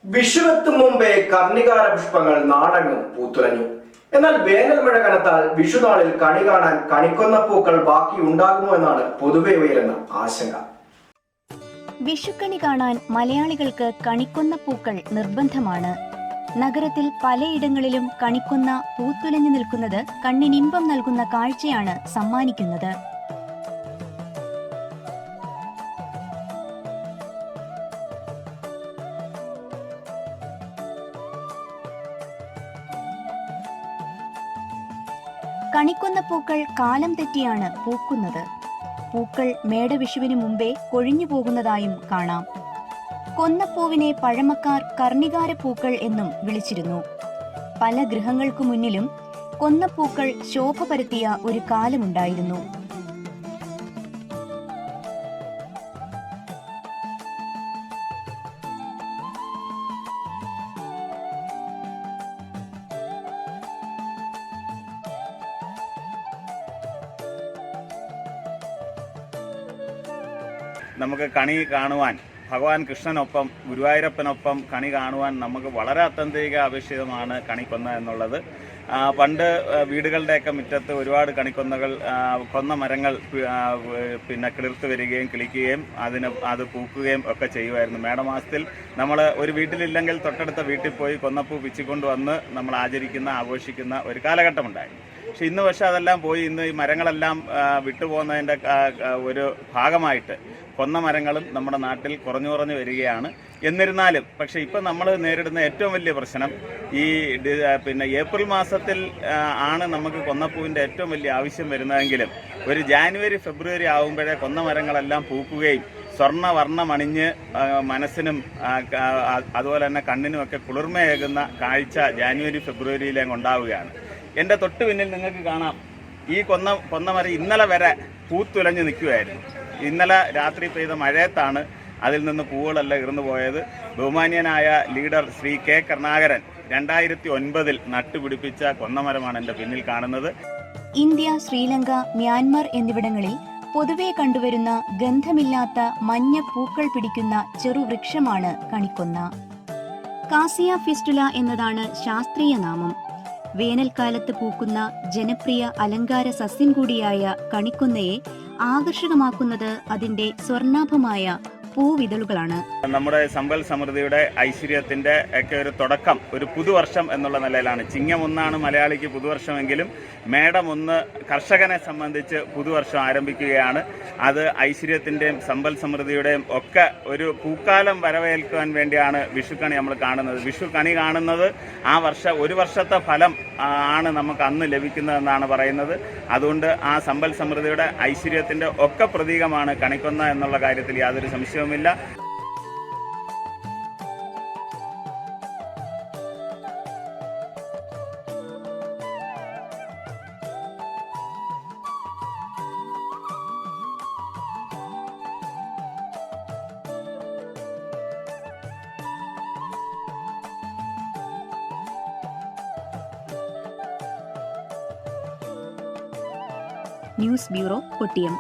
വിഷുവെത്തും മുമ്പേ കർണികാര പുഷ്പങ്ങൾ നാടെങ്ങും പൂത്തുലഞ്ഞു. എന്നാൽ വേനൽ മഴ കനത്താൽ വിഷുനാളിൽ കണി കാണാൻ കണിക്കൊന്ന പൂക്കൾ ബാക്കി ഉണ്ടാകുമോ എന്നാണ് പൊതുവെ ഉയരുന്ന ആശങ്ക. വിഷുക്കണി കാണാൻ മലയാളികൾക്ക് കണിക്കൊന്ന പൂക്കൾ നിർബന്ധമാണ്. നഗരത്തിൽ പലയിടങ്ങളിലും കണിക്കൊന്ന പൂത്തുലഞ്ഞു നിൽക്കുന്നത് കണ്ണിനിമ്പം നൽകുന്ന കാഴ്ചയാണ് സമ്മാനിക്കുന്നത്. കണിക്കൊന്ന പൂക്കൾ കാലം തെറ്റിയാണ് പൂക്കുന്നത്. പൂക്കൾ മേടവിഷുവിന് മുമ്പേ കൊഴിഞ്ഞു പോകുന്നതായും കാണാം. കൊന്നപ്പൂവിനെ പഴമക്കാർ കർണികാര പൂക്കൾ എന്നും വിളിച്ചിരുന്നു. പല ഗൃഹങ്ങൾക്കു മുന്നിലും കൊന്നപ്പൂക്കൾ ശോഭ പരത്തിയ ഒരു കാലമുണ്ടായിരുന്നു. നമുക്ക് കണി കാണുവാൻ ഭഗവാൻ കൃഷ്ണനൊപ്പം ഗുരുവായൂരപ്പനൊപ്പം കണി കാണുവാൻ നമുക്ക് വളരെ അത്യന്തിക ആവശ്യമാണ് കണിക്കൊന്ന എന്നുള്ളത്. പണ്ട് വീടുകളുടെയൊക്കെ മുറ്റത്ത് ഒരുപാട് കണിക്കൊന്നകൾ കൊന്ന മരങ്ങൾ പിന്നെ കിളിർത്ത് വരികയും കിളിക്കുകയും അത് പൂക്കുകയും ഒക്കെ ചെയ്യുമായിരുന്നു. മേടമാസത്തിൽ നമ്മൾ ഒരു വീട്ടിലില്ലെങ്കിൽ തൊട്ടടുത്ത വീട്ടിൽ പോയി കൊന്നപ്പൂ പിച്ചിക്കൊണ്ട് വന്ന് നമ്മൾ ആഘോഷിക്കുന്ന ഒരു കാലഘട്ടമുണ്ടായിരുന്നു. പക്ഷെ അതെല്ലാം പോയി ഇന്ന് ഈ മരങ്ങളെല്ലാം വിട്ടുപോകുന്നതിൻ്റെ ഒരു ഭാഗമായിട്ട് കൊന്ന മരങ്ങളും നമ്മുടെ നാട്ടിൽ കുറഞ്ഞു വരികയാണ്. എന്നിരുന്നാലും പക്ഷേ ഇപ്പം നമ്മൾ നേരിടുന്ന ഏറ്റവും വലിയ പ്രശ്നം ഈ ഏപ്രിൽ മാസത്തിൽ ആണ് നമുക്ക് കൊന്നപ്പൂവിൻ്റെ ഏറ്റവും വലിയ ആവശ്യം വരുന്നതെങ്കിലും ഒരു ജാനുവരി ഫെബ്രുവരി ആകുമ്പോഴേ കൊന്ന മരങ്ങളെല്ലാം പൂക്കുകയും സ്വർണ്ണവർണ്ണമണിഞ്ഞ് മനസ്സിനും അതുപോലെ തന്നെ കണ്ണിനുമൊക്കെ കുളിർമയേകുന്ന കാഴ്ച ജാനുവരി ഫെബ്രുവരിയിലേക്ക് ഉണ്ടാവുകയാണ്. എൻ്റെ തൊട്ട് പിന്നിൽ നിങ്ങൾക്ക് കാണാം, ഈ കൊന്നമരം ഇന്നലെ വരെ പൂത്തുലഞ്ഞ് നിൽക്കുകയായിരുന്നു. ഇന്നലെ രാത്രി പെയ്ത മഴയത്താണ് അതിൽ നിന്ന് പൂവുകളെല്ലാം ഇറന്നു പോയത്. ബഹുമാന്യനായ ലീഡർ ശ്രീ കെ കരുണാകരൻ 2009 നട്ടുപിടിപ്പിച്ച കൊന്നമരമാണ് എൻ്റെ പിന്നിൽ കാണുന്നത്. ഇന്ത്യ, ശ്രീലങ്ക, മ്യാൻമർ എന്നിവിടങ്ങളിൽ പൊതുവെ കണ്ടുവരുന്ന ഗന്ധമില്ലാത്ത മഞ്ഞ പൂക്കൾ പിടിക്കുന്ന ചെറുവൃക്ഷമാണ് കണിക്കൊന്ന. കാസിയ ഫിസ്റ്റുല എന്നതാണ് ശാസ്ത്രീയ നാമം. വേനൽക്കാലത്ത് പൂക്കുന്ന ജനപ്രിയ അലങ്കാര സസ്യം കൂടിയായ കണിക്കൊന്നയെ ആകർഷകമാക്കുന്നത് അതിന്റെ സ്വർണ്ണാഭമായ പൂവിതളുകളാണ്. നമ്മുടെ സമ്പൽ സമൃദ്ധിയുടെ ഐശ്വര്യത്തിന്റെ ഒക്കെ ഒരു തുടക്കം ഒരു പുതുവർഷം എന്നുള്ള നിലയിലാണ്. ചിങ്ങം 1 മലയാളിക്ക് പുതുവർഷമെങ്കിലും മേടം 1 കർഷകനെ സംബന്ധിച്ച് പുതുവർഷം ആരംഭിക്കുകയാണ്. അത് ഐശ്വര്യത്തിൻ്റെയും സമ്പൽ സമൃദ്ധിയുടെയും ഒക്കെ ഒരു പൂക്കാലം വരവേൽക്കുവാൻ വേണ്ടിയാണ് വിഷുക്കണി നമ്മൾ കാണുന്നത്. വിഷു കണി കാണുന്നത് ഒരു വർഷത്തെ ഫലം ആണ് നമുക്ക് അന്ന് ലഭിക്കുന്നതെന്നാണ് പറയുന്നത്. അതുകൊണ്ട് ആ സമ്പൽ സമൃദ്ധിയുടെ ഐശ്വര്യത്തിൻ്റെ ഒക്കെ പ്രതീകമാണ് കണിക്കൊന്ന എന്നുള്ള കാര്യത്തിൽ യാതൊരു സംശയവുമില്ല. News bureau, Kottiyam.